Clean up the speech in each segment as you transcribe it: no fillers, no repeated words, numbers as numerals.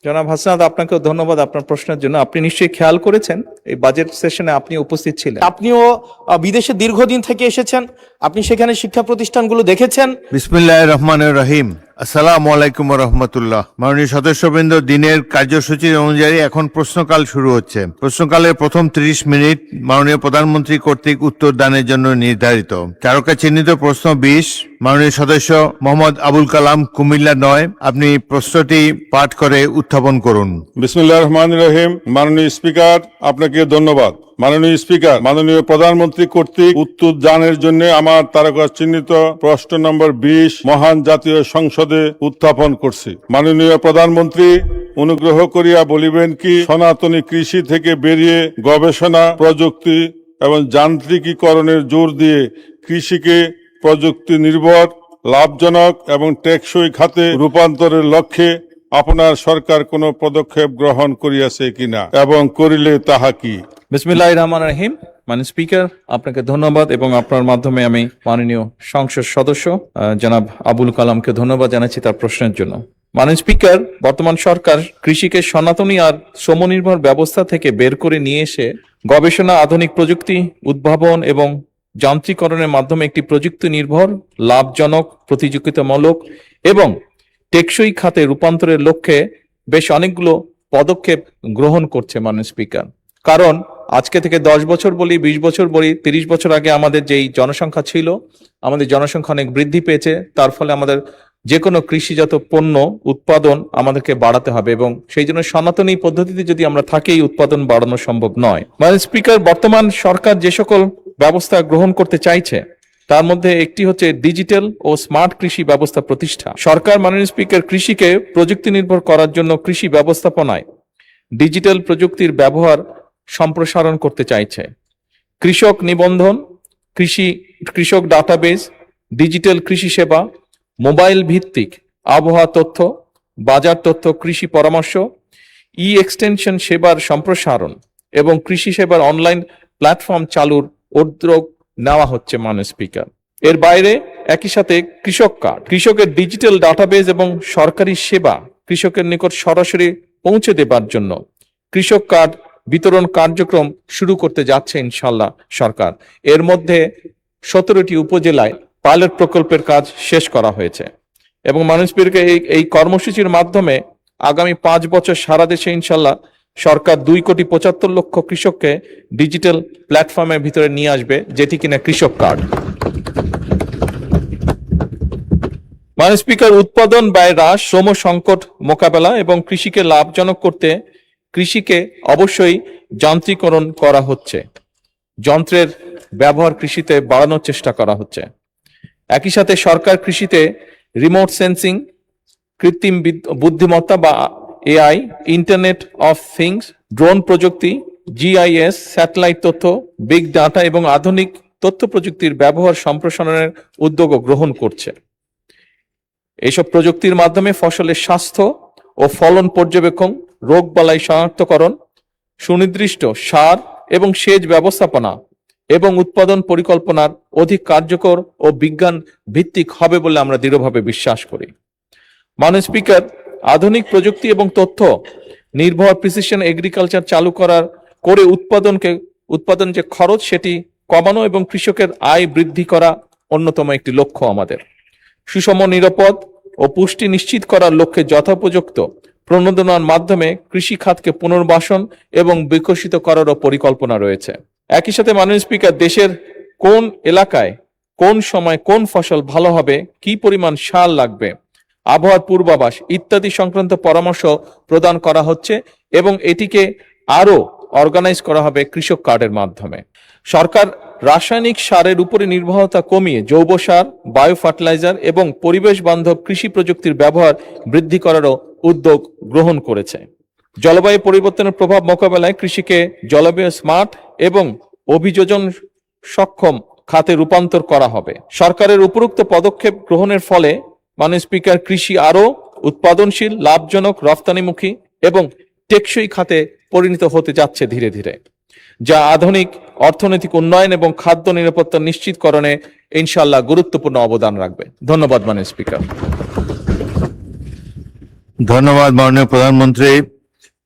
জনাব হাসনাত, আপনাকেও ধন্যবাদ আপনার প্রশ্নের জন্য। আপনি নিশ্চয়ই খেয়াল করেছেন এই বাজেট সেশনে আপনি উপস্থিত ছিলেন। আপনিও বিদেশে দীর্ঘদিন থেকে এসেছেন, আপনি সেখানে শিক্ষা প্রতিষ্ঠানগুলো দেখেছেন। বিসমিল্লাহির রহমানির রহিম। আসসালামু আলাইকুম ওয়া রাহমাতুল্লাহ। মাননীয় সদস্যবৃন্দ, দিনের কার্যসূচি অনুযায়ী এখন প্রশ্নকাল শুরু হচ্ছে। প্রশ্নকালের প্রথম 30 মিনিট মাননীয় প্রধানমন্ত্রী কর্তৃক উত্তর দানের জন্য নির্ধারিত। তারকা চিহ্নিত প্রশ্ন 20, মাননীয় সদস্য মোহাম্মদ আবুল কালাম, কুমিল্লা 9। আপনি প্রশ্নটি পাঠ করে উত্থাপন করুন। বিসমিল্লাহির রহমানির রহিম। মাননীয় স্পিকার, আপনাকে ধন্যবাদ। মাননীয় স্পিকার, মাননীয় প্রধানমন্ত্রী কর্তৃক উত্তর দানের জন্য আমার তারকা চিহ্নিত প্রশ্ন নম্বর 20 মহান জাতীয় সংসদে উত্থাপন করছি। মাননীয় প্রধানমন্ত্রী, অনুগ্রহ করিয়া বলিবেন কি সনাতনী কৃষি থেকে বেরিয়ে গবেষণা, প্রযুক্তি এবং যান্ত্রিকীকরণের জোর দিয়ে কৃষিকে প্রযুক্তি নির্ভর, লাভজনক এবং টেকসই খাতে রূপান্তরের লক্ষ্যে আপনার সরকার কোনো পদক্ষেপ গ্রহণ করিয়াছে কিনা এবং করিলে তাহা কি? বিসমিল্লাহির রহমানির রহিম। মাননীয় স্পিকার, আপনাকে ধন্যবাদ এবং আপনার মাধ্যমে আমি মাননীয় সংসদ সদস্য জনাব আবুল কালামকে ধন্যবাদ জানাচ্ছি তার প্রশ্নের জন্য। মাননীয় স্পিকার, বর্তমান সরকার কৃষিকে সনাতনী আর শ্রমনির্ভর ব্যবস্থা থেকে বের করে নিয়ে এসে গবেষণা, আধুনিক প্রযুক্তি, উদ্ভাবন এবং যান্ত্রিকরণের মাধ্যমে একটি প্রযুক্তি নির্ভর, লাভজনক, প্রতিযোগিতামূলক এবং টেকসই খাতে রূপান্তরের লক্ষ্যে বেশ অনেকগুলো পদক্ষেপ গ্রহণ করছে মাননীয় স্পিকার। কারণ আজকে থেকে 10 বছর বলি, 20 বছর বলি, 30 বছর আগে আমাদের যেই জনসংখ্যা ছিল, আমাদের জনসংখ্যা অনেক বৃদ্ধি পেয়েছে। তার ফলে আমাদের যে কোনো কৃষিজাত পণ্য উৎপাদন আমাদেরকে বাড়াতে হবে এবং সেই জন্য সনাতনী পদ্ধতিতে যদি আমরা থাকি এই উৎপাদন বাড়ানো সম্ভব নয়। মাননীয় স্পিকার, বর্তমান সরকার যে সকল ব্যবস্থা গ্রহণ করতে চাইছে তার মধ্যে একটি হচ্ছে ডিজিটাল ও স্মার্ট কৃষি ব্যবস্থা প্রতিষ্ঠা। সরকার মাননীয় স্পিকার কৃষিকে প্রযুক্তি নির্ভর করার জন্য কৃষি ব্যবস্থাপনায় ডিজিটাল প্রযুক্তির ব্যবহার সম্প্রসারণ করতে চাইছে। কৃষক নিবন্ধন, কৃষক ডাটাবেজ, ডিজিটাল কৃষি সেবা, মোবাইল ভিত্তিক আবহাওয়া তথ্য, বাজার তথ্য, কৃষি পরামর্শ, এক্সটেনশন সেবার সম্প্রসারণ এবং কৃষি সেবার অনলাইন প্ল্যাটফর্ম চালুর উদ্যোগ নেওয়া হচ্ছে মাননীয় স্পিকার। এর বাইরে একই সাথে কৃষক কার্ড, কৃষকের ডিজিটাল ডাটাবেজ এবং সরকারি সেবা কৃষকের নিকট সরাসরি পৌঁছে দেবার জন্য কৃষক কার্ড বিতরণ কার্যক্রম শুরু করতে যাচ্ছে ইনশাল্লাহ সরকার। এর মধ্যে 17টি উপজেলায় পাইলট প্রকল্পের কাজ শেষ করা হয়েছে এবং মাননীয় স্পিকার এই কর্মসূচির মাধ্যমে আগামী 5 বছর সারা দেশে ইনশাল্লাহ সরকার 2,75,00,000 কৃষককে ডিজিটাল প্ল্যাটফর্মের ভিতরে নিয়ে আসবে, যেটি কিনা কৃষক কার্ড। মাননীয় স্পিকার, উৎপাদন ব্যয় হ্রাস, শ্রম সংকট মোকাবেলা এবং কৃষিকে লাভজনক করতে কৃষিকে অবশ্যই যান্ত্রিকরণ করা হচ্ছে। যন্ত্রের ব্যবহার কৃষিতে বাড়ানোর চেষ্টা করা হচ্ছে। একই সাথে সরকার কৃষিতে রিমোট সেন্সিং, কৃত্রিম বুদ্ধিমত্তা বা AI, internet of things, drone প্রযুক্তি, জিআইএস, স্যাটেলাইট তথ্য, বিগ ডাটা এবং আধুনিক তথ্য প্রযুক্তির ব্যবহার সম্প্রসারণের উদ্যোগও গ্রহণ করছে। এইসব প্রযুক্তির মাধ্যমে ফসলের স্বাস্থ্য ও ফলন পর্যবেক্ষণ, রোগবালাই শনাক্তকরণ, সুনির্দিষ্ট সার এবং সেচ ব্যবস্থাপনা এবং উৎপাদন পরিকল্পনার অধিক কার্যকর ও বিজ্ঞান ভিত্তিক হবে বলে আমরা দৃঢ়ভাবে বিশ্বাস করি। মাননীয় স্পিকার, আধুনিক প্রযুক্তি এবং তথ্য নির্ভর প্রিসিশন এগ্রিকালচার চালু করে উৎপাদন যে খরচ সেটি কমানো এবং কৃষকের আয় বৃদ্ধি করা অন্যতম একটি লক্ষ্য আমাদের। সুষম, নিরাপদ ও পুষ্টি নিশ্চিত করার লক্ষ্যে যথোপযুক্ত প্রণোদনার মাধ্যমে কৃষি খাতকে পুনর্বাসন এবং বিকশিত করারও পরিকল্পনা রয়েছে। একই সাথে মাননীয় স্পিকার, দেশের কোন এলাকায় কোন সময় কোন ফসল ভালো হবে, কি পরিমাণ সার লাগবে, আবহাওয়ার পূর্বাভাস ইত্যাদি সংক্রান্ত পরামর্শ প্রদান করা হচ্ছে এবং এটিকে আরো অর্গানাইজ করা হবে কৃষক কার্ডের মাধ্যমে। সরকার রাসায়নিক সারের উপরে নির্ভরতা কমিয়ে জৈব সার, বায়ো ফার্টিলাইজার এবং পরিবেশ বান্ধব কৃষি প্রযুক্তির ব্যবহার বৃদ্ধি করারও উদ্যোগ গ্রহণ করেছে। জলবায়ু পরিবর্তনের প্রভাব মোকাবেলায় কৃষিকে জলবায়ু স্মার্ট এবং অভিযোজন সক্ষম খাতে রূপান্তর করা হবে। সরকারের উপরোক্ত পদক্ষেপ গ্রহণের ফলে মাননীয় স্পিকার, কৃষি আরো উৎপাদনশীল, লাভজনক, রফতানিমুখী এবং টেকসই খাতে পরিণত হতে যাচ্ছে ধীরে ধীরে, যা আধুনিক অর্থনৈতিক উন্নয়ন এবং খাদ্য নিরাপত্তা নিশ্চিতকরণে ইনশাআল্লাহ গুরুত্বপূর্ণ অবদান রাখবে। ধন্যবাদ মাননীয় স্পিকার। ধন্যবাদ মাননীয় প্রধানমন্ত্রী।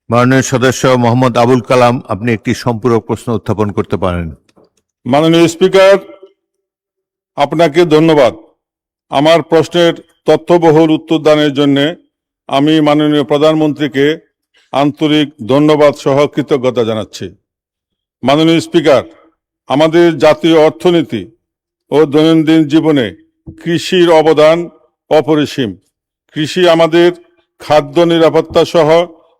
মাননীয় সদস্য মোহাম্মদ আবুল কালাম, আপনি একটি সম্পূরক প্রশ্ন উত্থাপন করতে পারেন। মাননীয় স্পিকার, আপনাকে ধন্যবাদ। আমার প্রশ্নের তথ্যবহুল উত্তর দানের জন্য আমি মাননীয় প্রধানমন্ত্রীকে আন্তরিক ধন্যবাদ সহ কৃতজ্ঞতা জানাচ্ছি। মাননীয় স্পিকার, আমাদের জাতীয় অর্থনীতি ও দৈনন্দিন জীবনে কৃষির অবদান অপরিসীম। কৃষি আমাদের খাদ্য নিরাপত্তা সহ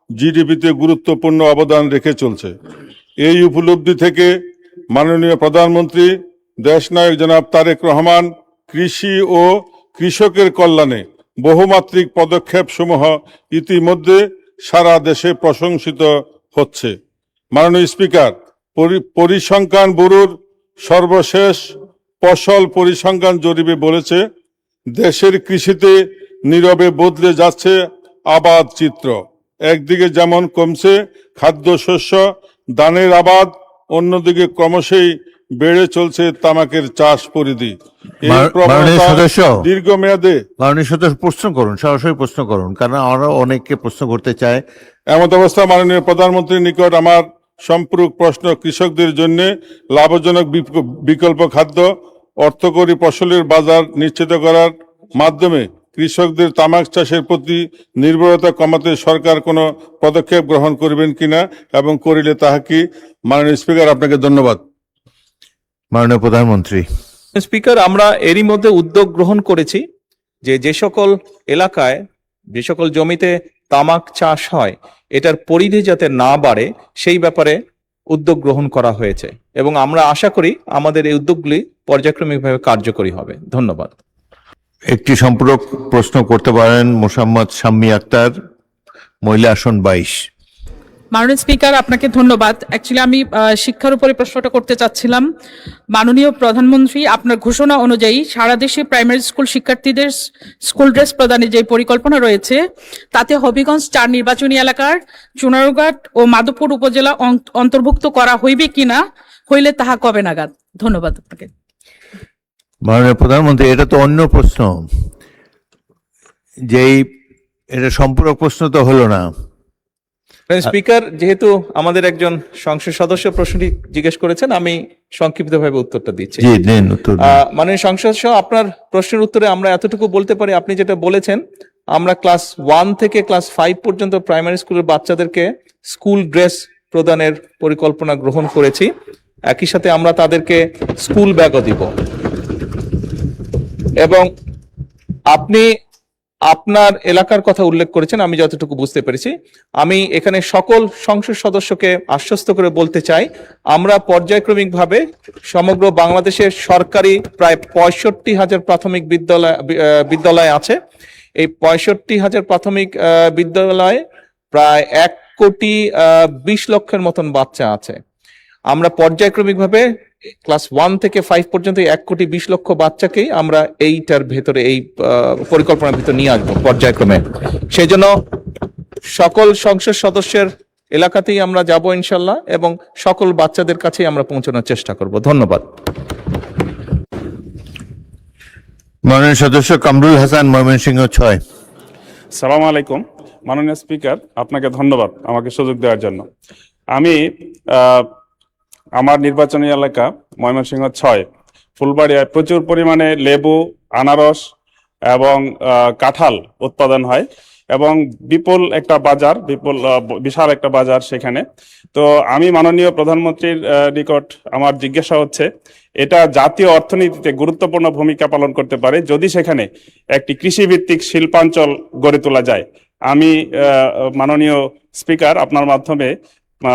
জিডিপিতে গুরুত্বপূর্ণ অবদান রেখে চলছে। এই উপলব্ধি থেকে মাননীয় প্রধানমন্ত্রী দেশনায়ক জনাব তারেক রহমান কৃষি ও কৃষকের কল্যাণে বহুমাত্রিক পদক্ষেপ সমূহ ইতিমধ্যে সারা দেশে প্রশংসিত হচ্ছে। মাননীয় স্পিকার, পরিসংখ্যান ব্যুরোর সর্বশেষ ফসল পরিসংখ্যান জরিপে বলেছে দেশের কৃষিতে নীরবে বদলে যাচ্ছে আবাদ চিত্র। একদিকে যেমন কমছে খাদ্যশস্য ধানের আবাদ, অন্যদিকে ক্রমশই বেড়ে চলছে তামাকের চাষ পরিধি। এই মাননীয় প্রবণতা সদস্য, দীর্ঘমেয়াদে মাননীয় সদস্য প্রশ্ন করুন, সরাসরি প্রশ্ন করুন, কারণ আমরা অনেককে প্রশ্ন করতে চায়। এমত অবস্থা মাননীয় প্রধানমন্ত্রীর নিকট আমার সম্পূরক প্রশ্ন কৃষকদের জন্য লাভজনক বিকল্প খাদ্য অর্থকরী ফসলের বাজার নিশ্চিত করার মাধ্যমে কৃষকদের তামাক চাষের প্রতি নির্ভরতা কমাতে সরকার কোনো পদক্ষেপ গ্রহণ করবেন কিনা এবং করিলে তাহা কি? মাননীয় স্পিকার, আপনাকে ধন্যবাদ। মাননীয় প্রধানমন্ত্রী। স্পিকার, আমরা এরই মধ্যে উদ্যোগ গ্রহণ করেছি যে সকল এলাকায়, যে সকল জমিতে তামাক চাষ হয় এটার পরিধি যাতে না বাড়ে সেই ব্যাপারে উদ্যোগ গ্রহণ করা হয়েছে এবং আমরা আশা করি আমাদের এই উদ্যোগগুলি পর্যায়ক্রমিকভাবে কার্যকরী হবে। ধন্যবাদ। একটি সম্পূরক প্রশ্ন করতে পারেন মোসাম্মদ শাম্মী আক্তার, মহিলা আসন 22। মাননীয় স্পিকার, আপনাকে ধন্যবাদ। অ্যাকচুয়ালি আমি শিক্ষার উপরে প্রশ্নটা করতে চাচ্ছিলাম। মাননীয় প্রধানমন্ত্রী, আপনার ঘোষণা অনুযায়ী সারা দেশে প্রাইমারি স্কুল শিক্ষার্থীদের স্কুল ড্রেস প্রদানের যে পরিকল্পনা রয়েছে তাতে হবিগঞ্জ 4 নির্বাচনী এলাকার চুনারুঘাট ও মাধবপুর উপজেলা অন্তর্ভুক্ত করা হইবে কিনা, হইলে তাহা কবে নাগাদ? ধন্যবাদ আপনাকে। মাননীয় প্রধানমন্ত্রী, এটা তো অন্য প্রশ্ন, যেই এটা সম্পূরক প্রশ্ন তো হলো না। স্পিকার, যেহেতু আমাদের একজন সংসদ সদস্য প্রশ্নটি জিজ্ঞেস করেছেন, আমি সংক্ষিপ্তভাবে উত্তরটা দিচ্ছি। জি, দিন উত্তর দিন। মাননীয় সংসদ সদস্য, আপনার প্রশ্নের উত্তরে আমরা এতটুকু বলতে পারি, আপনি যেটা বলেছেন আমরা ক্লাস 1 থেকে ক্লাস 5 পর্যন্ত প্রাইমারি স্কুলের বাচ্চাদেরকে স্কুল ড্রেস প্রদানের পরিকল্পনা গ্রহণ করেছি। একই সাথে আমরা তাদেরকে স্কুল ব্যাগও দিব। এবং আপনি আপনার এলাকার কথা উল্লেখ করেছেন, আমি যতটুকু বুঝতে পেরেছি। আমি এখানে সকল সংসদ সদস্যকে আশ্বস্ত করে বলতে চাই, আমরা পর্যায়ক্রমিকভাবে সমগ্র বাংলাদেশের সরকারি প্রায় 65,000 প্রাথমিক বিদ্যালয় আছে। এই 65,000 প্রাথমিক বিদ্যালয়ে প্রায় 1,20,00,000 মতন বাচ্চা আছে। আমরা পর্যায়ক্রমিকভাবে ক্লাস 1 থেকে 5 পর্যন্ত 1,20,00,000 বাচ্চাকেই আমরা এইটার ভেতরে, এই পরিকল্পনার ভেতরে নিয়ে আসবো পর্যায়ক্রমে। সেই জন্য সকল সংসদ সদস্যের এলাকাতেই আমরা যাব ইনশাল্লাহ এবং সকল বাচ্চাদের কাছেই আমরা পৌঁছানোর চেষ্টা করব। ধন্যবাদ। মাননীয় সদস্য কামরুল হাসান, ময়মনসিংহ 6। সালাম আলাইকুম। মাননীয় স্পিকার, আপনাকে ধন্যবাদ আমাকে সুযোগ দেওয়ার জন্য। আমি আমার নির্বাচনী এলাকা ময়মনসিংহ 6 ফুলবাড়িয়ায় প্রচুর পরিমাণে লেবু, আনারস এবং কাঁঠাল উৎপাদন হয় এবং বিশাল একটা বাজার সেখানে। তো আমি মাননীয় প্রধানমন্ত্রীর নিকট আমার জিজ্ঞাসা হচ্ছে, এটা জাতীয় অর্থনীতিতে গুরুত্বপূর্ণ ভূমিকা পালন করতে পারে যদি সেখানে একটি কৃষিভিত্তিক শিল্পাঞ্চল গড়ে তোলা যায়। আমি মাননীয় স্পিকার, আপনার মাধ্যমে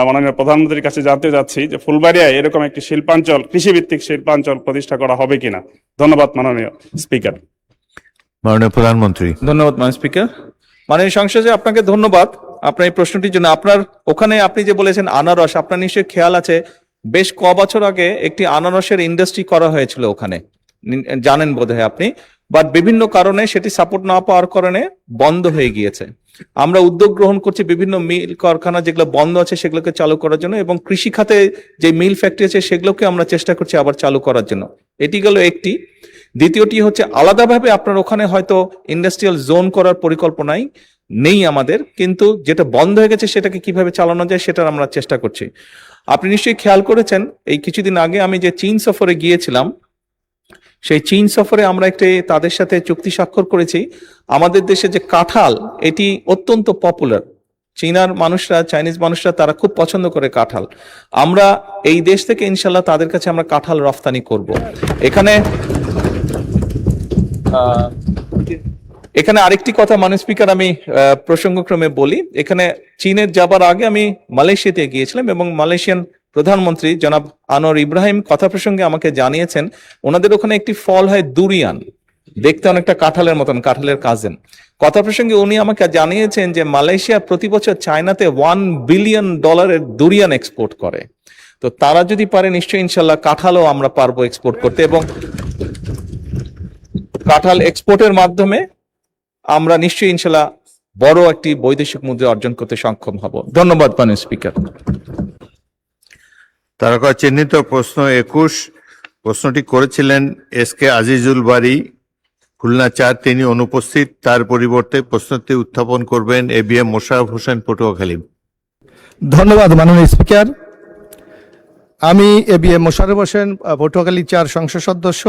মাননীয় প্রধানমন্ত্রীর কাছে জানতে যাচ্ছি যে ফুলবাড়িয়ায় এরকম একটি শিল্পাঞ্চল, কৃষিভিত্তিক শিল্পাঞ্চল প্রতিষ্ঠা করা হবে কিনা। ধন্যবাদ মাননীয় স্পিকার। মাননীয় প্রধানমন্ত্রী। ধন্যবাদ মাননীয় স্পিকার। মাননীয় সংসদে আপনাকে ধন্যবাদ আপনার এই প্রশ্নটির জন্য। আপনার ওখানে আপনি যে বলেছেন আনারস, আপনার নিশ্চয়ই খেয়াল আছে বেশ ক বছর আগে একটি আনারসের ইন্ডাস্ট্রি করা হয়েছিল ওখানে, জানেন বোধহয় আপনি, বাট বিভিন্ন কারণে সেটি সাপোর্ট না পাওয়ার কারণে বন্ধ হয়ে গিয়েছে। আমরা উদ্যোগ গ্রহণ করছি বিভিন্ন মিল কারখানা যেগুলো বন্ধ আছে সেগুলোকে চালু করার জন্য এবং কৃষি খাতে যে মিল ফ্যাক্টরি আছে সেগুলোকে আমরা চেষ্টা করছি আবার চালু করার জন্য। এটি গেল একটি। দ্বিতীয়টি হচ্ছে আলাদাভাবে আপনার ওখানে হয়তো ইন্ডাস্ট্রিয়াল জোন করার পরিকল্পনায় নেই আমাদের, কিন্তু যেটা বন্ধ হয়ে গেছে সেটাকে কিভাবে চালানো যায় সেটার আমরা চেষ্টা করছি। আপনি নিশ্চয়ই খেয়াল করেছেন এই কিছুদিন আগে আমি যে চীন সফরে গিয়েছিলাম, সেই চীন সফরে আমরা একটি তাদের সাথে চুক্তি স্বাক্ষর করেছি। আমাদের দেশে যে কাঁঠাল, এটি অত্যন্ত পপুলার। চীনার মানুষরা, চাইনিজ মানুষরা তারা খুব পছন্দ করে কাঁঠাল। আমরা এই দেশ থেকে ইনশাল্লাহ তাদের কাছে আমরা কাঁঠাল রফতানি করব। এখানে আরেকটি কথা মাননীয় স্পিকার আমি প্রসঙ্গক্রমে বলি। এখানে চীনের যাবার আগে আমি মালয়েশিয়াতে গিয়েছিলাম এবং মালয়েশিয়ান প্রধানমন্ত্রী জনাব আনোয়ার ইব্রাহিম কথা প্রসঙ্গে আমাকে জানিয়েছেন ওনাদের ওখানে একটি ফল হয় দুরিয়ান, দেখতে অনেকটা কাঁঠালের মতন, কাঁঠালের কাজিন। কথা প্রসঙ্গে উনি আমাকে জানিয়েছেন যে মালয়েশিয়া প্রতি বছর চায়নাতে $1 বিলিয়ন দুরিয়ান এক্সপোর্ট করে। তো তারা যদি পারে নিশ্চয়ই ইনশাল্লাহ কাঁঠালও আমরা পারবো এক্সপোর্ট করতে, এবং কাঁঠাল এক্সপোর্টের মাধ্যমে আমরা নিশ্চয়ই ইনশাল্লাহ বড় একটি বৈদেশিক মুদ্রা অর্জন করতে সক্ষম হব। ধন্যবাদ মাননীয় স্পিকার। তারকা চিহ্নিত প্রশ্ন 21, প্রশ্নটি করেছিলেন SK আজিজুল বারী, খুলনা 4। তিনি অনুপস্থিত। তার পরিবর্তে প্রশ্নটি উত্থাপন করবেন ABM মোশাররফ হোসেন, পটুয়াখালী। ধন্যবাদ মাননীয় স্পিকার। আমি ABM মোশাররফ হোসেন, পটুয়াখালী 4 সংসদ সদস্য,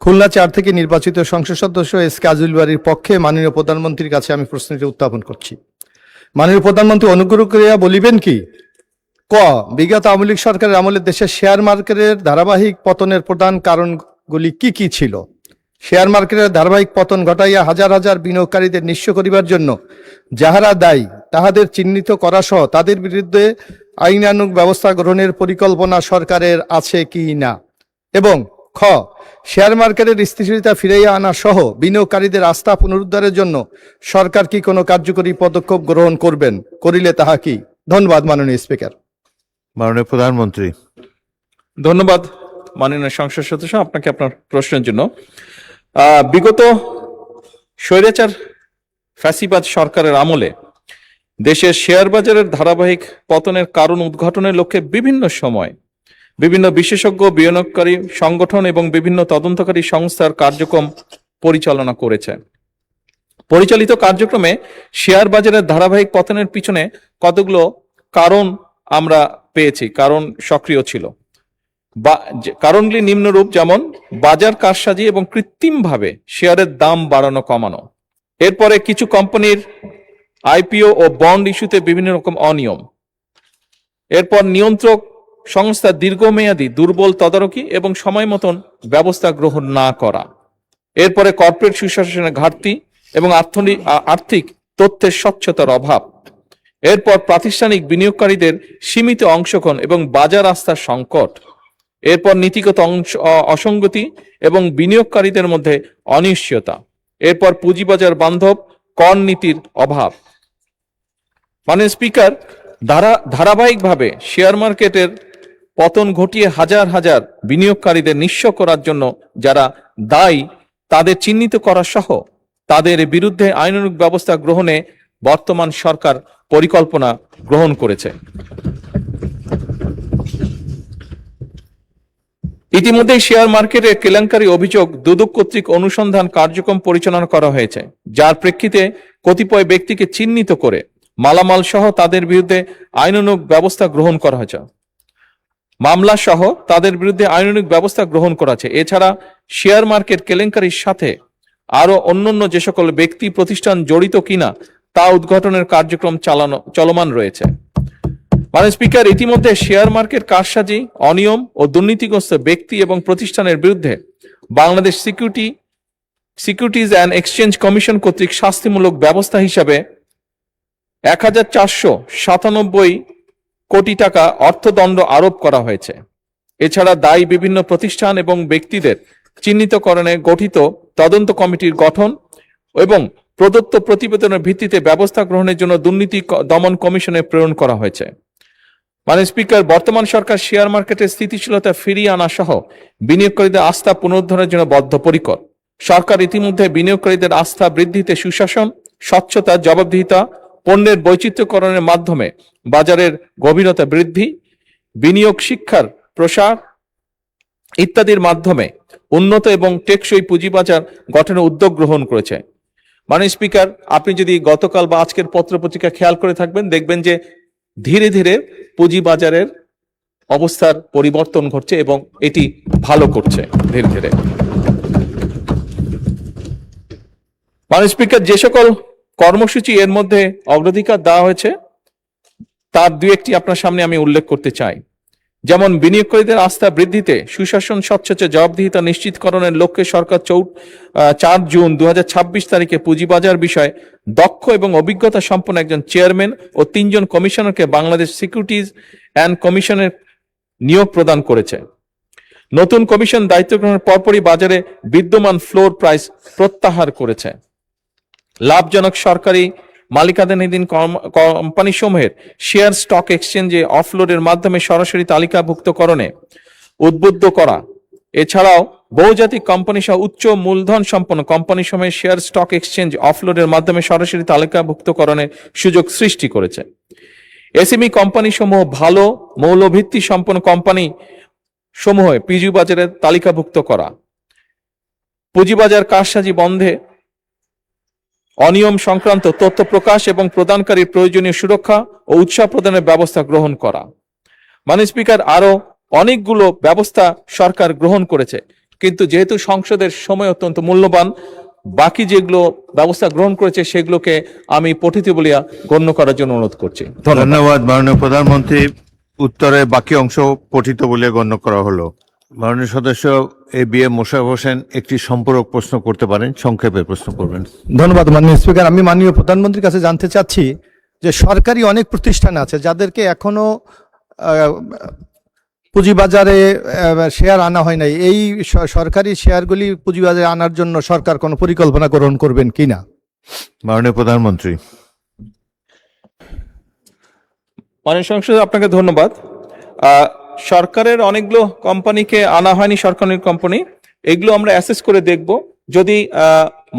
খুলনা 4 থেকে নির্বাচিত সংসদ সদস্য SK আজিজুল বারীর পক্ষে মাননীয় প্রধানমন্ত্রীর কাছে আমি প্রশ্নটি উত্থাপন করছি। মাননীয় প্রধানমন্ত্রী, অনুগ্রহ করিয়া বলিবেন কি ক বিগত আওয়ামী লীগ সরকারের আমলে দেশের শেয়ার মার্কেটের ধারাবাহিক পতনের প্রধান কারণগুলি কি কি ছিল? শেয়ার মার্কেটের ধারাবাহিক পতন ঘটাইয়া হাজার হাজার বিনিয়োগকারীদের নিঃস্ব করিবার জন্য যাহারা দায়ী তাহাদের চিহ্নিত করা সহ তাদের বিরুদ্ধে আইনানুগ ব্যবস্থা গ্রহণের পরিকল্পনা সরকারের আছে কি না? এবং খ শেয়ার মার্কেটের স্থিতিশীলতা ফিরাইয়া আনা সহ বিনিয়োগকারীদের আস্থা পুনরুদ্ধারের জন্য সরকার কি কোনো কার্যকরী পদক্ষেপ গ্রহণ করবেন? করিলে তাহা কি? ধন্যবাদ মাননীয় স্পিকার। মাননীয় প্রধানমন্ত্রী। ধন্যবাদ মাননীয় সংসদ সদস্য আপনাকে আপনার প্রশ্নের জন্য। বিগত স্বৈরাচার ফ্যাসিবাদ সরকারের আমলে দেশের শেয়ার বাজারের ধারাবাহিক পতনের কারণ উদ্ঘাটনের লক্ষ্যে বিভিন্ন সময় বিভিন্ন বিশেষজ্ঞ, বিনিয়োগকারী সংগঠন এবং বিভিন্ন তদন্তকারী সংস্থার কার্যক্রম পরিচালনা করেছে। পরিচালিত কার্যক্রমে শেয়ার বাজারের ধারাবাহিক পতনের পিছনে কতগুলো কারণ আমরা পেয়েছি, কারণ সক্রিয় ছিল। কারণগুলি নিম্নরূপ, যেমন বাজার কারসাজি এবং কৃত্রিমভাবে শেয়ারের দাম বাড়ানো কমানো। এরপরে কিছু কোম্পানির IPO ও বন্ড ইস্যুতে বিভিন্ন রকম অনিয়ম। এরপর নিয়ন্ত্রক সংস্থা দীর্ঘমেয়াদী দুর্বল তদারকি এবং সময় মতন ব্যবস্থা গ্রহণ না করা। এরপরে কর্পোরেট সুশাসনের ঘাটতি এবং আর্থিক তথ্যের স্বচ্ছতার অভাব। এরপর প্রাতিষ্ঠানিক বিনিয়োগকারীদের সীমিত অংশগ্রহণ এবং বাজার আস্থার সংকট। এরপর নীতিগত অসঙ্গতি এবং বিনিয়োগকারীদের মধ্যে অনিশ্চয়তা। এরপর পুঁজিবাজার বান্ধব কর নীতির অভাব। মাননীয় স্পিকার, ধারাবাহিকভাবে শেয়ার মার্কেটের পতন ঘটিয়ে হাজার হাজার বিনিয়োগকারীদের নিঃস্ব করার জন্য যারা দায়ী তাদের চিহ্নিত করা সহ তাদের বিরুদ্ধে আইনানুগ ব্যবস্থা গ্রহণে বর্তমান সরকার পরিকল্পনা গ্রহণ করেছে। ইতিমধ্যে শেয়ার মার্কেটে কেলেঙ্কারি অভিযোগ দুদক কর্তৃক অনুসন্ধান কার্যক্রম পরিচালনা করা হয়েছে, যার প্রেক্ষিতে কতিপয় ব্যক্তিকে চিহ্নিত করে মালামাল সহ তাদের বিরুদ্ধে আইনানুগ ব্যবস্থা গ্রহণ করা হয়েছে। মামলা সহ তাদের বিরুদ্ধে আইনানুগ ব্যবস্থা গ্রহণ করা হয়েছে। এছাড়া শেয়ার মার্কেট কেলেঙ্কারির সাথে আরো অন্যান্য যে সকল ব্যক্তি প্রতিষ্ঠান জড়িত কিনা তা উদ্ঘাটনের কার্যক্রম চলমান রয়েছে। মাননীয় স্পিকার, ইতিমধ্যে শেয়ার মার্কেট কারসাজি, অনিয়ম ও দুর্নীতিগ্রস্ত ব্যক্তি এবং প্রতিষ্ঠানের বিরুদ্ধে Bangladesh securities and exchange commission কর্তৃক শাস্তিমূলক ব্যবস্থা হিসাবে 1497 কোটি টাকা অর্থদণ্ড আরোপ করা হয়েছে। এছাড়া দায়ী বিভিন্ন প্রতিষ্ঠান এবং ব্যক্তিদের চিহ্নিতকরণে গঠিত তদন্ত কমিটির গঠন এবং প্রদত্ত প্রতিবেদনের ভিত্তিতে ব্যবস্থা গ্রহণের জন্য দুর্নীতি দমন কমিশনে প্রেরণ করা হয়েছে। মাননীয় স্পিকার, বর্তমান সরকার শেয়ার মার্কেটের স্থিতিশীলতা ফিরিয়ে আনা সহ বিনিয়োগকারীদের আস্থা পুনরুদ্ধারের জন্য বদ্ধপরিকর। সরকার ইতিমধ্যে বিনিয়োগকারীদের আস্থা বৃদ্ধিতে সুশাসন, স্বচ্ছতা, জবাবদিহিতা, পণ্যের বৈচিত্র্যকরণের মাধ্যমে বাজারের গভীরতা বৃদ্ধি, বিনিয়োগ শিক্ষার প্রসার ইত্যাদির মাধ্যমে উন্নত এবং টেকসই পুঁজিবাজার গঠনের উদ্যোগ গ্রহণ করেছে। মাননীয় স্পিকার, আপনি যদি গতকাল বা আজকের পত্রপত্রিকা খেয়াল করে থাকবেন, দেখবেন যে ধীরে ধীরে পুঁজিবাজারের অবস্থার পরিবর্তন ঘটছে এবং এটি ভালো করছে ধীরে ধীরে। মাননীয় স্পিকার, যে সকল কর্মসূচি এর মধ্যে অগ্রাধিকার দেওয়া হয়েছে তার দু একটি আপনার সামনে আমি উল্লেখ করতে চাই। যেমন বিনিয়োগকারীদের আস্থা বৃদ্ধিতে সুশাসন, স্বচ্ছতা, জবাবদিহিতা নিশ্চিতকরণের লক্ষ্যে সরকার 4 জুন 2026 তারিখে পুঁজিবাজার বিষয়ে দক্ষ এবং অভিজ্ঞতা সম্পন্ন একজন চেয়ারম্যান ও 3 জন কমিশনারকে বাংলাদেশ সিকিউরিটিজ অ্যান্ড কমিশনের নিয়োগ প্রদান করেছে। নতুন কমিশন দায়িত্ব গ্রহণের পরপরই বাজারে বিদ্যমান ফ্লোর প্রাইস প্রত্যাহার করেছে। লাভজনক সরকারি মালিকানাধীন কোম্পানি সমূহের শেয়ার স্টক এক্সচেঞ্জে অফলোডের মাধ্যমে সরাসরি তালিকাভুক্তকরণে উদ্বুদ্ধ করা, এছাড়াও বহুজাতিক কোম্পানি সহ উচ্চ মূলধন সম্পন্ন কোম্পানি সমূহের শেয়ার স্টক এক্সচেঞ্জ অফলোডের মাধ্যমে সরাসরি তালিকাভুক্তকরণের সুযোগ সৃষ্টি করেছে। এসএমই কোম্পানি সমূহ ভালো মৌলভিত্তি সম্পন্ন কোম্পানি সমূহ পুঁজিবাজারে তালিকাভুক্ত করা, পুঁজিবাজার কারসাজি বন্ধে অনিয়ম সংক্রান্ত তথ্য প্রকাশ এবং প্রদানকারীর প্রয়োজনীয় সুরক্ষা ও উৎসাহ প্রদানের ব্যবস্থা গ্রহণ করা। মাননীয় স্পিকার, আরো অনেকগুলো ব্যবস্থা সরকার গ্রহণ করেছে, কিন্তু যেহেতু সংসদের সময় অত্যন্ত মূল্যবান, বাকি যেগুলো ব্যবস্থা গ্রহণ করেছে সেগুলোকে আমি পঠিত বলিয়া গণ্য করার জন্য অনুরোধ করছি। ধন্যবাদ মাননীয় প্রধানমন্ত্রী। উত্তরে বাকি অংশ পঠিত বলে গণ্য করা হলো। মাননীয় সদস্য ABM মোশাররফ হোসেন একটি সম্পূরক প্রশ্ন করতে পারেন, সংক্ষেপে প্রশ্ন করবেন। ধন্যবাদ মাননীয় স্পিকার। আমি মাননীয় প্রধানমন্ত্রীর কাছে জানতে চাচ্ছি যে সরকারি অনেক প্রতিষ্ঠান আছে যাদেরকে এখনো পুঁজিবাজারে শেয়ার আনা হয় নাই। এই সরকারি শেয়ারগুলি পুঁজিবাজারে আনার জন্য সরকার কোনো পরিকল্পনা গ্রহণ করবেন কিনা? মাননীয় প্রধানমন্ত্রী। মাননীয় সংসদ, আপনাকে ধন্যবাদ। সরকারের অনেকগুলো কোম্পানিকে আনা হয়নি, সরকারি কোম্পানি, এগুলো আমরা অ্যাসেস করে দেখব। যদি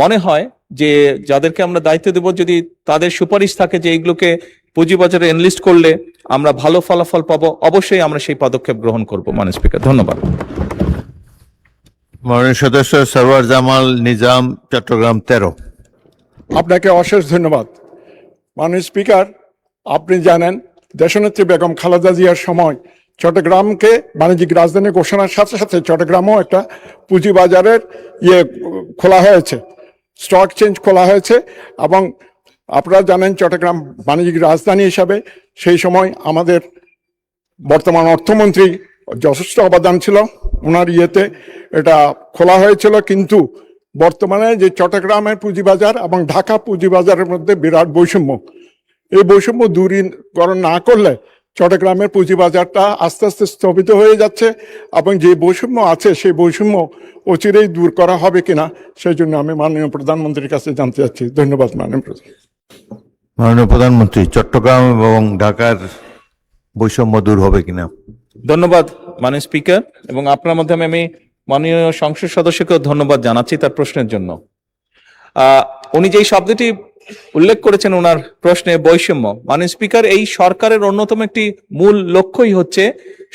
মনে হয় যে যাদেরকে আমরা দায়িত্ব দেব, যদি তাদের সুপারিশ থাকে যে এইগুলোকে পুঁজিবাজারে এনলিস্ট করলে আমরা ভালো ফলাফল পাবো, অবশ্যই আমরা সেই পদক্ষেপ গ্রহণ করব। মাননীয় স্পিকার, ধন্যবাদ। মাননীয় সদস্য সরওয়ার জামাল নিজাম, চট্টগ্রাম 13। আপনাকে অশেষ ধন্যবাদ। মাননীয় স্পিকার, আপনি জানেন দেশনেত্রী বেগম খালেদা জিয়ার সময় চট্টগ্রামকে বাণিজ্যিক রাজধানী ঘোষণার সাথে সাথে চট্টগ্রামও একটা পুঁজিবাজারের খোলা হয়েছে, স্টক এক্সচেঞ্জ খোলা হয়েছে। এবং আপনারা জানেন চট্টগ্রাম বাণিজ্যিক রাজধানী হিসাবে সেই সময় আমাদের বর্তমান অর্থমন্ত্রী যথেষ্ট অবদান ছিল, ওনার এটা খোলা হয়েছিল। কিন্তু বর্তমানে যে চট্টগ্রামের পুঁজিবাজার এবং ঢাকা পুঁজিবাজারের মধ্যে বিরাট বৈষম্য, এই বৈষম্য দূরীকরণ না করলে চট্টগ্রামের পুঁজিবাজারটা আস্তে আস্তে স্থগিত হয়ে যাচ্ছে এবং যে বৈষম্য আছে সেই বৈষম্য অচিরেই দূর করা হবে কিনা সেই জন্য আমি মাননীয় প্রধানমন্ত্রীর কাছে জানতে চাচ্ছি। ধন্যবাদ মাননীয় মাননীয় প্রধানমন্ত্রী, চট্টগ্রাম এবং ঢাকার বৈষম্য দূর হবে কিনা? ধন্যবাদ মাননীয় স্পিকার, এবং আপনার মাধ্যমে আমি মাননীয় সংসদ সদস্যকেও ধন্যবাদ জানাচ্ছি তার প্রশ্নের জন্য। উনি যেই শব্দটি উল্লেখ করেছেন ওনার প্রশ্নে, বৈষম্য, মাননীয় স্পিকার, এই সরকারের অন্যতম একটি মূল লক্ষ্যই হচ্ছে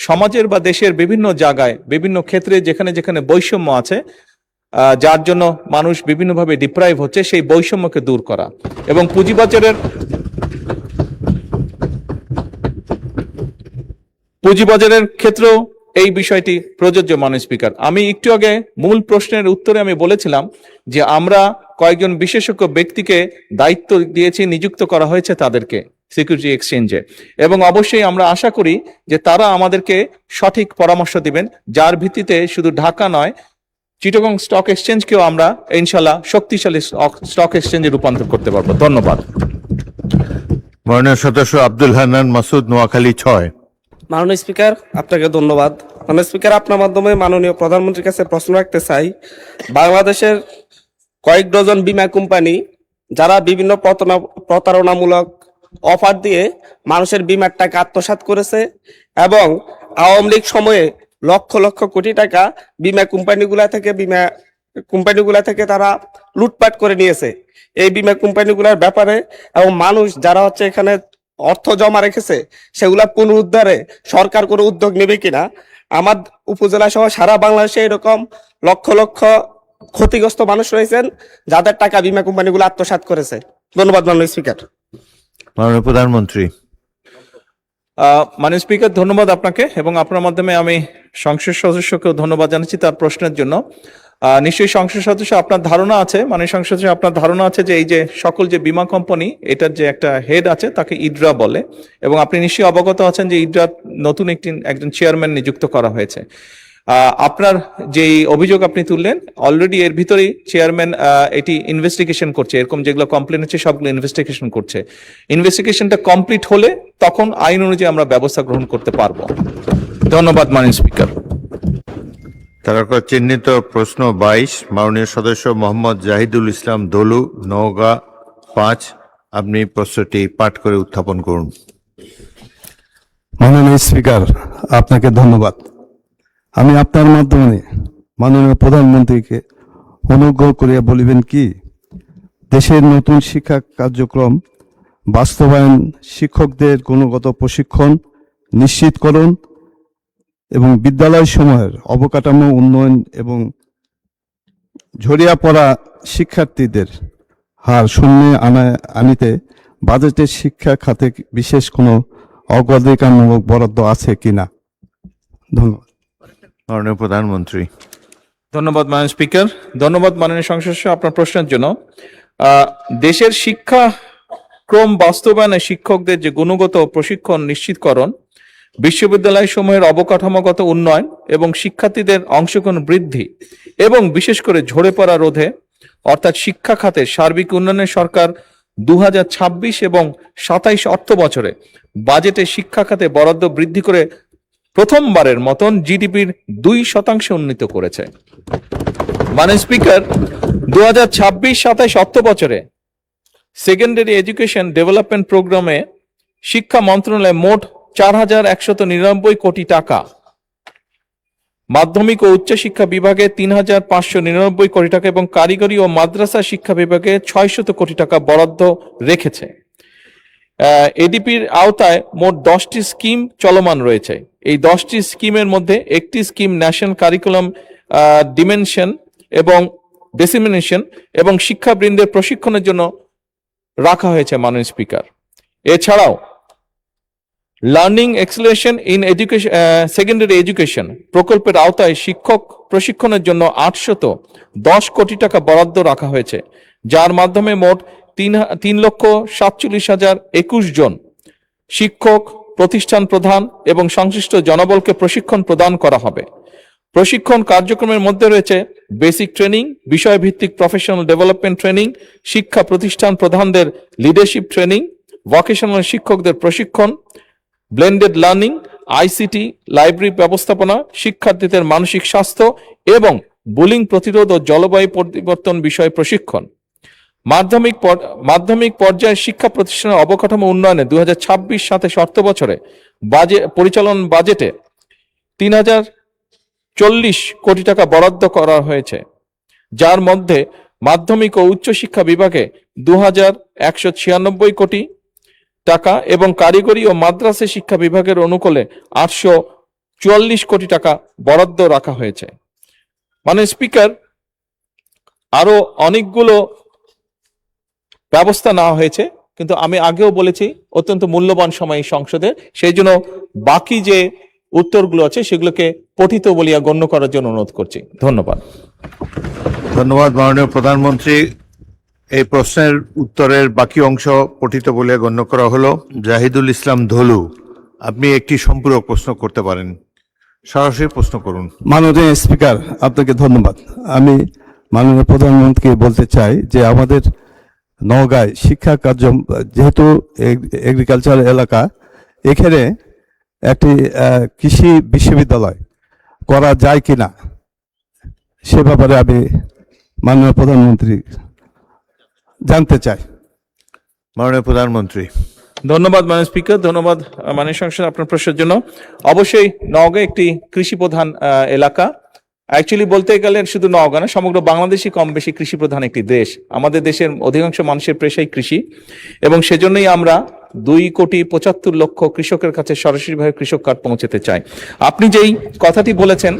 সমাজের বা দেশের বিভিন্ন জায়গায় বিভিন্ন ক্ষেত্রে যেখানে যেখানে বৈষম্য আছে, যার জন্য মানুষ বিভিন্নভাবে ডিপ্রাইভ হচ্ছে, সেই বৈষম্যকে দূর করা। এবং পুঁজিবাজারের ক্ষেত্রেও এই বিষয়টি প্রযোজ্য। মাননীয় স্পিকার, আমি একটু আগে মূল প্রশ্নের উত্তরে আমি বলেছিলাম যে আমরা কয়েকজন বিশেষজ্ঞ ব্যক্তিকে দায়িত্ব দিয়েছি, নিযুক্ত করা হয়েছে তাদেরকে সিকিউরিটি এক্সচেঞ্জে, এবং অবশ্যই আমরা আশা করি যে তারা আমাদেরকে সঠিক পরামর্শ দিবেন, যার ভিত্তিতে শুধু ঢাকা নয়, চিটাগং স্টক এক্সচেঞ্জকেও আমরা ইনশাল্লাহ শক্তিশালী স্টক এক্সচেঞ্জে রূপান্তর করতে পারবো। ধন্যবাদ। মাননীয় সদস্য আব্দুল হান্নান মাসুদ, নোয়াখালী 6। মাননীয় স্পিকার, আপনাকে ধন্যবাদ। মাননীয় স্পিকার, আপনার মাধ্যমে মাননীয় প্রধানমন্ত্রীর কাছে প্রশ্ন রাখতে চাই। বাংলাদেশের কয়েক ডজন বীমা কোম্পানি যারা বিভিন্ন প্রতারণামূলক অফার দিয়ে মানুষের বীমার টাকা আত্মসাৎ করেছে এবং আওয়ামী লীগ সময়ে লক্ষ লক্ষ কোটি টাকা বীমা কোম্পানিগুলা থেকে তারা লুটপাট করে নিয়েছে। এই বীমা কোম্পানিগুলোর ব্যাপারে এবং মানুষ যারা এখানে অর্থ জমা রেখেছে সেগুলা পুনরুদ্ধারে সরকার কোনো উদ্যোগ নেবে কিনা। আমার উপজেলা সহ সারা বাংলাদেশে এরকম লক্ষ লক্ষ ক্ষতিগ্রস্ত মানুষ রয়েছেন যাদের টাকা বীমা কোম্পানিগুলো আত্মসাৎ করেছে। ধন্যবাদ মাননীয় স্পিকার। মাননীয় প্রধানমন্ত্রী। মাননীয় স্পিকার, ধন্যবাদ আপনাকে এবং আপনার মাধ্যমে আমি সংসদ সদস্যকেও ধন্যবাদ জানাচ্ছি তার প্রশ্নের জন্য। নিশ্চয়ই সংসদ সদস্য আপনার ধারণা আছে, মাননীয় সংসদ সদস্য আপনার ধারণা আছে যে এই যে সকল যে বীমা কোম্পানি এটার যে একটা হেড আছে তাকে ইডরা বলে, এবং আপনি নিশ্চয়ই অবগত আছেন যে ইডরা নতুন একজন চেয়ারম্যান নিযুক্ত করা হয়েছে। আপনার যে অভিযোগ আপনি তুললেন, অলরেডি এর ভিতরেই চেয়ারম্যান এটি ইনভেস্টিগেশন করছে, এরকম যেগুলো কমপ্লেন হচ্ছে সবগুলো ইনভেস্টিগেশন করছে। ইনভেস্টিগেশনটা কমপ্লিট হলে তখন আইন অনুযায়ী আমরা ব্যবস্থা গ্রহণ করতে পারবো। ধন্যবাদ মাননীয় স্পিকার। তারকা চিহ্নিত প্রশ্ন 22, মাননীয় সদস্য মোহাম্মদ জাহিদুল ইসলাম দলু, নওগাঁ 5। আপনি প্রশ্নটি পাঠ করে উত্থাপন করুন। মাননীয় স্পিকার, আপনাকে ধন্যবাদ। আমি আপনার মাধ্যমে মাননীয় প্রধানমন্ত্রীকে অনুগ্রহ করিয়া বলিবেন কি, দেশের নতুন শিক্ষা কার্যক্রম বাস্তবায়ন, শিক্ষকদের গুণগত প্রশিক্ষণ নিশ্চিতকরণ এবং বিদ্যালয় সমূহের অবকাঠামো উন্নয়ন এবং ঝরিয়া পড়া শিক্ষার্থীদের হার শূন্যে আনিতে বাজেটের শিক্ষা খাতে বিশেষ কোনো অগ্রাধিকারমূলক বরাদ্দ আছে কিনা? ধন্যবাদ। মাননীয় প্রধানমন্ত্রী। ধন্যবাদ মাননীয় স্পিকার, ধন্যবাদ মাননীয় সংসদ সদস্য আপনার প্রশ্নের জন্য। দেশের শিক্ষা ক্রম বাস্তবায়নে শিক্ষকদের যে গুণগত প্রশিক্ষণ নিশ্চিতকরণ, বিশ্ববিদ্যালয় সমূহের অবকাঠামোগত উন্নয়ন এবং শিক্ষার্থীদের অংশগ্রহণ বৃদ্ধি এবং বিশেষ করে ঝরে পড়া রোধে অর্থাৎ শিক্ষা খাতের সার্বিক উন্নয়নে সরকার 2026 এবং 27 অর্থ বছরে বাজেটে শিক্ষা খাতে বরাদ্দ বৃদ্ধি করে প্রথমবারের মতন জিডিপির 2% উন্নীত করেছে। মাননীয় স্পিকার, 2026-27 অর্থ বছরে সেকেন্ডারি এডুকেশন ডেভেলপমেন্ট প্রোগ্রামে শিক্ষা মন্ত্রণালয় মোট 4199 কোটি টাকা, মাধ্যমিক ও উচ্চশিক্ষা বিভাগে 3599 কোটি টাকা এবং কারিগরি ও মাদ্রাসা শিক্ষা বিভাগে 600 কোটি টাকা বরাদ্দ রেখেছে। এডিপির আওতায় মোট 10টি স্কিম চলমান রয়েছে। এই 10টি স্কিমের মধ্যে একটি স্কিম ন্যাশনাল কারিকুলাম ডিমেনশন এবং ডিসেমিনেশন এবং শিক্ষাবৃন্দের প্রশিক্ষণের জন্য রাখা হয়েছে মাননীয় স্পিকার। এছাড়াও learning acceleration in education secondary education প্রকল্পের আওতায় শিক্ষক প্রশিক্ষণের জন্য 810 কোটি টাকা বরাদ্দ রাখা হয়েছে, যার মাধ্যমে মোট 3,47,021 জন শিক্ষক, প্রতিষ্ঠান প্রধান এবং সংশ্লিষ্ট জনবলকে প্রশিক্ষণ প্রদান করা হবে। প্রশিক্ষণ কার্যক্রমের মধ্যে রয়েছে বেসিক ট্রেনিং, বিষয়ভিত্তিক প্রফেশনাল ডেভেলপমেন্ট ট্রেনিং, শিক্ষা প্রতিষ্ঠান প্রধানদের লিডারশিপ ট্রেনিং, ভোকেশনাল শিক্ষকদের প্রশিক্ষণ, ব্লেন্ডেড লার্নিং, আইসিটি, লাইব্রেরি ব্যবস্থাপনা, শিক্ষার্থীদের মানসিক স্বাস্থ্য এবং বুলিং প্রতিরোধ ও জলবায়ু পরিবর্তন বিষয়ে প্রশিক্ষণ। মাধ্যমিক পর্যায়ে শিক্ষা প্রতিষ্ঠানের অবকাঠামো উন্নয়নে 2026-27 অর্থ বছরে পরিচালন বাজেটে 3040 কোটি টাকা বরাদ্দ করা হয়েছে, যার মধ্যে মাধ্যমিক ও উচ্চশিক্ষা বিভাগে 2196 কোটি টাকা এবং কারিগরি ও মাদ্রাসা শিক্ষা বিভাগের অনুকূলে 844 কোটি টাকা বরাদ্দ রাখা হয়েছে। মাননীয় স্পিকার, আরো অনেকগুলো ব্যবস্থা নেওয়া হয়েছে, কিন্তু আমি আগেও বলেছি অত্যন্ত মূল্যবান সময় এই সংসদে, সেই জন্য বাকি যে উত্তরগুলো আছে সেগুলোকে পঠিত বলিয়া গণ্য করার জন্য অনুরোধ করছি। ধন্যবাদ। ধন্যবাদ মাননীয় প্রধানমন্ত্রী। এই প্রশ্নের উত্তরের বাকি অংশ পঠিত বলে গণ্য করা হলো। জাহিদুল ইসলাম ধলু, আপনি একটি সম্পূরক প্রশ্ন করতে পারেন, সরাসরি প্রশ্ন করুন। মাননীয় স্পিকার, আপনাকে ধন্যবাদ। আমি মাননীয় প্রধানমন্ত্রীকে বলতে চাই যে আমাদের নওগাঁয় শিক্ষা কার্য, যেহেতু এগ্রিকালচার এলাকা, এখানে একটি কৃষি বিশ্ববিদ্যালয় করা যায় কিনা সে ব্যাপারে আমি মাননীয় প্রধানমন্ত্রী জানতে চাই। মাননীয় প্রধানমন্ত্রী। ধন্যবাদ মাননীয় স্পিকার, ধন্যবাদ মাননীয় সংসদ আপনার প্রশ্নের জন্য। অবশ্যই নওগাঁ একটি কৃষি প্রধান এলাকা। অ্যাকচুয়ালি বলতে গেলে শুধু নওগাঁ না, সমগ্র বাংলাদেশই কম বেশি কৃষি প্রধান একটি দেশ। আমাদের দেশের অধিকাংশ মানুষের পেশাই কৃষি, এবং সেজন্যই আমরা 2,75,00,000 কৃষকের কাছে সরাসরিভাবে কৃষক কার্ড পৌঁছাতে চাই। আপনি যেই কথাটি বলেছেন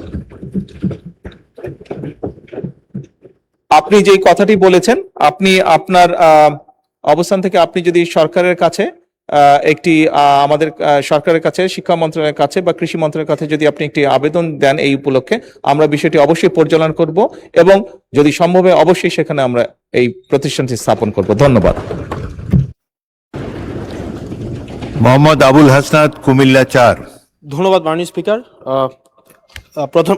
আপনি যেই কথাটি বলেছেন, আপনি আপনার অবস্থান থেকে আপনি যদি সরকারের কাছে একটি আমাদের সরকারের কাছে, শিক্ষা মন্ত্রণালয়ের কাছে বা কৃষি মন্ত্রণালয়ের কাছে যদি আপনি একটি আবেদন দেন এই উপলক্ষে, আমরা বিষয়টি অবশ্যই পরিচালনা করব এবং যদি সম্ভব হয় অবশ্যই সেখানে আমরা এই প্রতিষ্ঠানটি স্থাপন করব। ধন্যবাদ। মোহাম্মদ আবুল হাসনাত, কুমিল্লা ৪। ধন্যবাদ মাননীয় স্পিকার।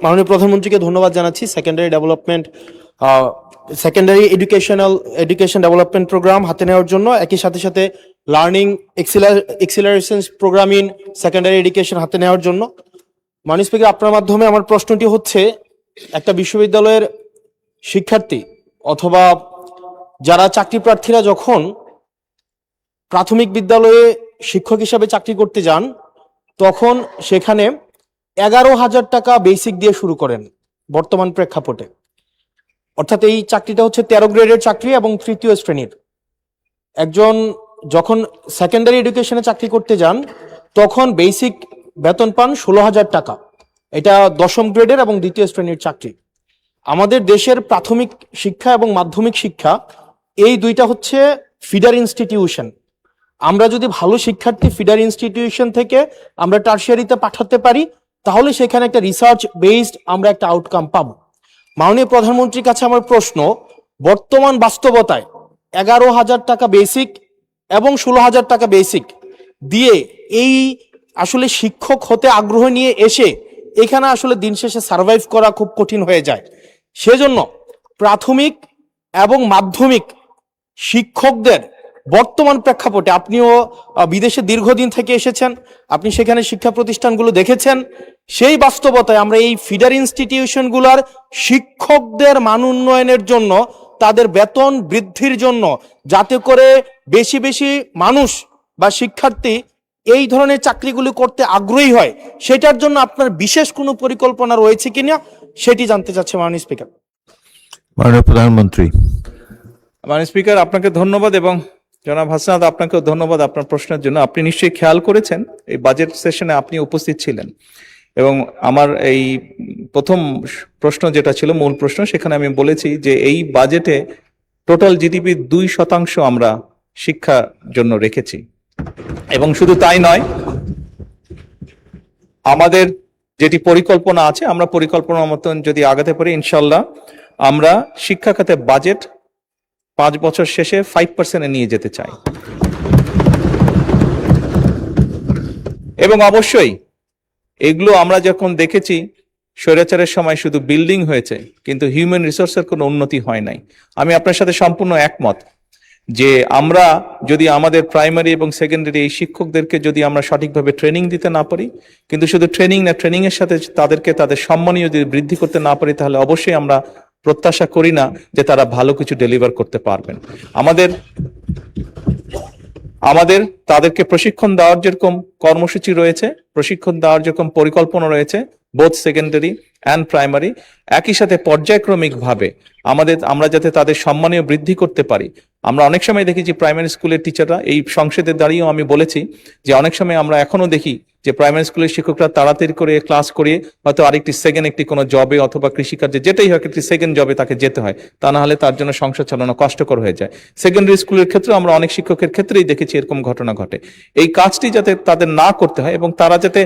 মাননীয় প্রধানমন্ত্রীকে ধন্যবাদ জানাচ্ছি সেকেন্ডারি এডুকেশন ডেভেলপমেন্ট প্রোগ্রাম হাতে নেওয়ার জন্য, একই সাথে সাথে learning acceleration program in secondary education হাতে নেওয়ার জন্য। মাননীয় স্পিকার, আপনার মাধ্যমে আমার প্রশ্নটি হচ্ছে, একটা বিশ্ববিদ্যালয়ের শিক্ষার্থী অথবা যারা চাকরি প্রার্থীরা যখন প্রাথমিক বিদ্যালয়ে শিক্ষক হিসাবে চাকরি করতে যান, তখন সেখানে 11,000 টাকা বেসিক দিয়ে শুরু করেন বর্তমান প্রেক্ষাপটে। অর্থাৎ এই চাকরিটা হচ্ছে 13 গ্রেডের চাকরি এবং 3য় শ্রেণীর। একজন যখন সেকেন্ডারি এডুকেশনে চাকরি করতে যান তখন বেসিক বেতন পান 16,000 টাকা। এটা 10ম গ্রেডের এবং 2য় শ্রেণীর চাকরি। আমাদের দেশের প্রাথমিক শিক্ষা এবং মাধ্যমিক শিক্ষা এই দুইটা হচ্ছে ফিডার ইনস্টিটিউশন। আমরা যদি ভালো শিক্ষার্থী ফিডার ইনস্টিটিউশন থেকে আমরা টারশিয়ারিতে পাঠাতে পারি, তাহলে সেখানে একটা রিসার্চ বেসড আমরা একটা আউটকাম পাবো। মাননীয় প্রধানমন্ত্রীর কাছে আমার প্রশ্ন, বর্তমান বাস্তবতায় 11,000 টাকা বেসিক এবং 16,000 টাকা বেসিক দিয়ে এই আসলে শিক্ষক হতে আগ্রহ নিয়ে এসে এখানে আসলে দিন শেষে সার্ভাইভ করা খুব কঠিন হয়ে যায়। সেজন্য প্রাথমিক এবং মাধ্যমিক শিক্ষকদের বর্তমান প্রেক্ষাপটে, আপনিও বিদেশে দীর্ঘদিন থেকে এসেছেন, আপনি সেখানে শিক্ষা প্রতিষ্ঠানগুলো দেখেছেন, সেই বাস্তবতায় আমরা এই ফিডার ইনস্টিটিউশনগুলোর শিক্ষকদের মান উন্নয়নের জন্য, তাদের বেতন বৃদ্ধির জন্য, যাতে করে বেশি বেশি মানুষ বা শিক্ষার্থী এই ধরনের চাকরিগুলি করতে আগ্রহী হয়, সেটার জন্য আপনার বিশেষ কোনো পরিকল্পনা রয়েছে কিনা সেটি জানতে চাচ্ছি মাননীয় স্পিকার। মাননীয় প্রধানমন্ত্রী। মাননীয় স্পিকার, আপনাকে ধন্যবাদ এবং জনাব হাসনাত, আপনাকেও ধন্যবাদ আপনার প্রশ্নের জন্য। আপনি নিশ্চয়ই খেয়াল করেছেন এই বাজেট সেশনে আপনি উপস্থিত ছিলেন এবং আমার এই প্রথম প্রশ্ন যেটা ছিল মূল প্রশ্ন, সেখানে আমি বলেছি যে এই বাজেটে টোটাল জিডিপি 2% আমরা শিক্ষার জন্য রেখেছি। এবং শুধু তাই নয়, আমাদের যেটি পরিকল্পনা আছে, আমরা পরিকল্পনা মতন যদি আগাতে পারি, ইনশাল্লাহ আমরা শিক্ষা খাতে বাজেট 5 বছর শেষে 5% নিয়ে যেতে চাই। এবং অবশ্যই এগুলো আমরা যখন দেখেছি, স্বৈরাচারের সময় শুধু বিল্ডিং হয়েছে কিন্তু হিউম্যান রিসোর্সের কোনো উন্নতি হয় নাই। আমি আপনার সাথে সম্পূর্ণ একমত যে আমরা যদি আমাদের প্রাইমারি এবং সেকেন্ডারি এই শিক্ষকদেরকে যদি আমরা সঠিকভাবে ট্রেনিং দিতে না পারি, কিন্তু শুধু ট্রেনিং না, ট্রেনিং এর সাথে তাদেরকে তাদের সম্মানীয় যদি বৃদ্ধি করতে না পারি, তাহলে অবশ্যই আমরা প্রত্যাশা করি না যে তারা ভালো কিছু ডেলিভার করতে পারবেন। আমাদের তাদেরকে প্রশিক্ষণ দেওয়ার যেরকম কর্মসূচি রয়েছে, প্রশিক্ষণ দেওয়ার যেরকম পরিকল্পনা রয়েছে, বোথ সেকেন্ডারি অ্যান্ড প্রাইমারি, একই সাথে পর্যায়ক্রমিক ভাবে আমরা যাতে তাদের সম্মানীয় বৃদ্ধি করতে পারি। আমরা অনেক সময় দেখি যে প্রাইমারি স্কুলের টিচাররা, এই সংসদে দাঁড়িয়েও আমি বলেছি যে অনেক সময় আমরা এখনো দেখি যে প্রাইমারি স্কুলের শিক্ষকরা তাড়াতাড়ি করে ক্লাস করিয়ে হয়তো আরেকটি একটি কোনো জবে অথবা কৃষিকার্যে যেটাই হোক একটি সেকেন্ড জবে তাকে যেতে হয়, তা না হলে তার জন্য সংসার চালানো কষ্টকর হয়ে যায়। সেকেন্ডারি স্কুলের ক্ষেত্রে আমরা অনেক শিক্ষকের ক্ষেত্রেই দেখেছি এরকম ঘটনা ঘটে। এই কাজটি যাতে তাদের না করতে হয় এবং তারা যাতে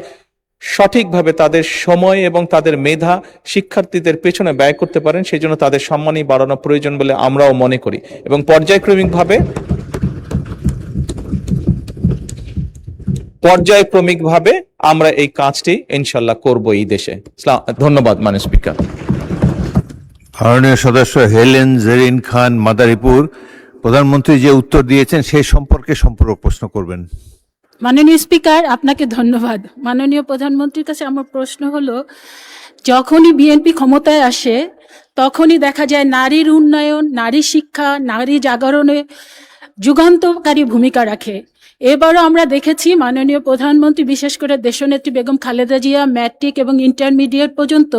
সঠিকভাবে তাদের সময় এবং তাদের মেধা শিক্ষার্থীদের পেছনে ব্যয় করতে পারেন, সেই জন্য তাদের সম্মানই বাড়ানো প্রয়োজন বলে আমরাও মনে করি এবং পর্যায়ক্রমিকভাবে আমরা এই কাজটি ইনশাল্লাহ করব এই দেশে। ধন্যবাদ মাননীয় স্পিকার। মাননীয় সদস্য হেলেন জেরিন খান, মাদারীপুর। প্রধানমন্ত্রী যে উত্তর দিয়েছেন সেই সম্পর্কে সম্পূরক প্রশ্ন করবেন। মাননীয় স্পিকার, আপনাকে ধন্যবাদ। মাননীয় প্রধানমন্ত্রীর কাছে আমার প্রশ্ন হলো, যখনই বিএনপি ক্ষমতায় আসে তখনই দেখা যায় নারীর উন্নয়ন, নারী শিক্ষা, নারী জাগরণে যুগান্তকারী ভূমিকা রাখে এবারও আমরা দেখেছি মাননীয় প্রধানমন্ত্রী, বিশেষ করে দেশনেত্রী বেগম খালেদা জিয়া ম্যাট্রিক এবং ইন্টারমিডিয়েট পর্যন্ত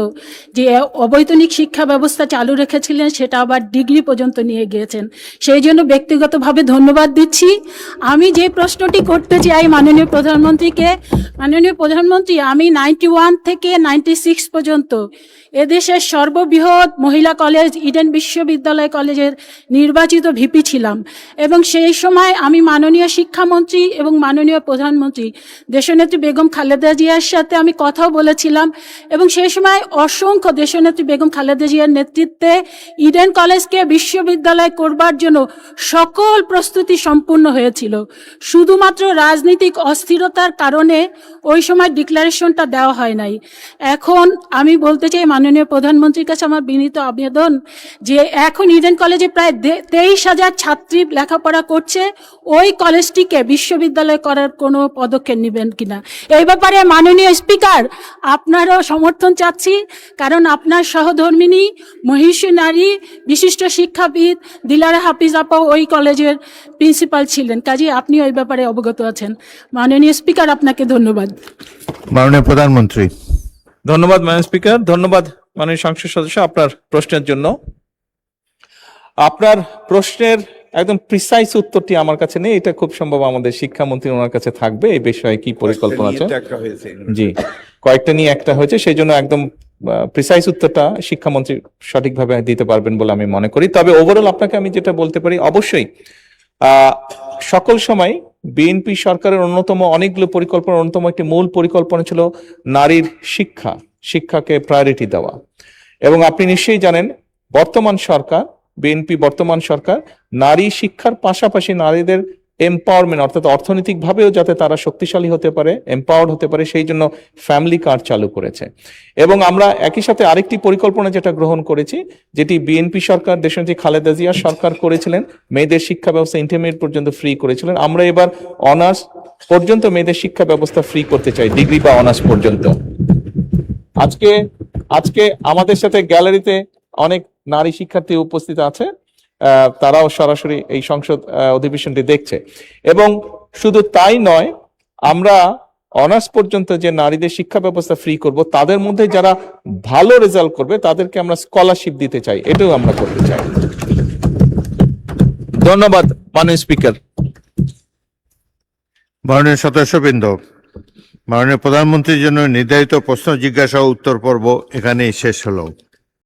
যে অবৈতনিক শিক্ষা ব্যবস্থা চালু রেখেছিলেন সেটা আবার ডিগ্রি পর্যন্ত নিয়ে গিয়েছেন। সেই জন্য ব্যক্তিগতভাবে ধন্যবাদ দিচ্ছি। আমি যে প্রশ্নটি করতে চাই মাননীয় প্রধানমন্ত্রীকে, মাননীয় প্রধানমন্ত্রী, আমি 91 থেকে 96 পর্যন্ত এদেশের সর্ববৃহৎ মহিলা কলেজ ইডেন বিশ্ববিদ্যালয় কলেজের নির্বাচিত ভিপি ছিলাম এবং সেই সময় আমি মাননীয় শিক্ষামন্ত্রী এবং মাননীয় প্রধানমন্ত্রী দেশনেত্রী বেগম খালেদা জিয়ার সাথে আমি কথাও বলেছিলাম এবং সেই সময় অসংখ্য দেশনেত্রী বেগম খালেদা জিয়ার নেতৃত্বে ইডেন কলেজকে বিশ্ববিদ্যালয় করবার জন্য সকল প্রস্তুতি সম্পূর্ণ হয়েছিল। শুধুমাত্র রাজনৈতিক অস্থিরতার কারণে ওই সময় ডিক্লারেশনটা দেওয়া হয় নাই। এখন আমি বলতে চাই মাননীয় প্রধানমন্ত্রীর কাছে আমার বিনীত আবেদন যে এখন ইডেন কলেজে প্রায় 23,000 ছাত্রী লেখাপড়া করছে, ওই কলেজটিকে বিশ্ববিদ্যালয় করার কোনো পদক্ষেপ নেবেন কিনা। এই ব্যাপারে মাননীয় স্পিকার আপনারও সমর্থন চাচ্ছি, কারণ আপনার সহধর্মিনী মহিষী নারী বিশিষ্ট শিক্ষাবিদ দিলারা হাফিজ আপা ওই কলেজের প্রিন্সিপাল ছিলেন, কাজে আপনি ওই ব্যাপারে অবগত আছেন। মাননীয় স্পিকার, আপনাকে ধন্যবাদ। মাননীয় প্রধানমন্ত্রী। ধন্যবাদ মাননীয় স্পিকার, ধন্যবাদ মাননীয় সংসদ সদস্য আপনার প্রশ্নের জন্য। আপনার প্রশ্নের একদম প্রিসাইজ উত্তরটি আমার কাছে নেই, এটা খুব সম্ভব আমাদের শিক্ষামন্ত্রী ওনার কাছে থাকবে। এই বিষয়ে কি পরিকল্পনা আছে? জি, কয়েকটা নিয়ে একটা হয়েছে, সেই জন্য একদম প্রিসাইজ উত্তরটা শিক্ষামন্ত্রী সঠিকভাবে দিতে পারবেন বলে আমি মনে করি। তবে ওভারঅল আপনাকে আমি যেটা বলতে পারি, অবশ্যই সকল সময় বিএনপি সরকারের অনেকগুলো পরিকল্পনার অন্যতম একটি মূল পরিকল্পনা ছিল নারীর শিক্ষাকে প্রায়োরিটি দেওয়া। এবং আপনি নিশ্চয়ই জানেন বিএনপি বর্তমান সরকার নারী শিক্ষার পাশাপাশি নারীদের এম্পাওয়ারমেন্ট অর্থাৎ অর্থনৈতিকভাবেও যাতে তারা শক্তিশালী হতে পারে, এম্পাওয়ার্ড হতে পারে, সেই জন্য ফ্যামিলি কার্ড চালু করেছে। এবং আমরা একই সাথে আরেকটি পরিকল্পনা যেটা গ্রহণ করেছি, যেটি বিএনপি সরকার দেশনেত্রী খালেদা জিয়া সরকার করেছিলেন, মেয়েদের শিক্ষা ব্যবস্থা ইন্টারমিডিয়েট পর্যন্ত ফ্রি করেছিলেন। আমরা এবার অনার্স পর্যন্ত মেয়েদের শিক্ষা ব্যবস্থা ফ্রি করতে চাই, ডিগ্রি বা অনার্স পর্যন্ত। আজকে আমাদের সাথে গ্যালারিতে অনেক নারী শিক্ষার্থী উপস্থিত আছে, তারাও সরাসরি এই সংসদ অধিবেশনটি দেখছে। এবং শুধু তাই নয়, আমরা অনার্স পর্যন্ত যে নারীদের শিক্ষা ব্যবস্থা ফ্রি করব, তাদের মধ্যে যারা ভালো রেজাল্ট করবে তাদেরকে আমরা স্কলারশিপ দিতে চাই, এটাও আমরা করতে চাই। ধন্যবাদ মাননীয় স্পিকার। মাননীয় সদস্যবৃন্দ, মাননীয় প্রধানমন্ত্রীর জন্য নির্ধারিত প্রশ্ন জিজ্ঞাসা ও উত্তর পর্ব এখানেই শেষ হলো।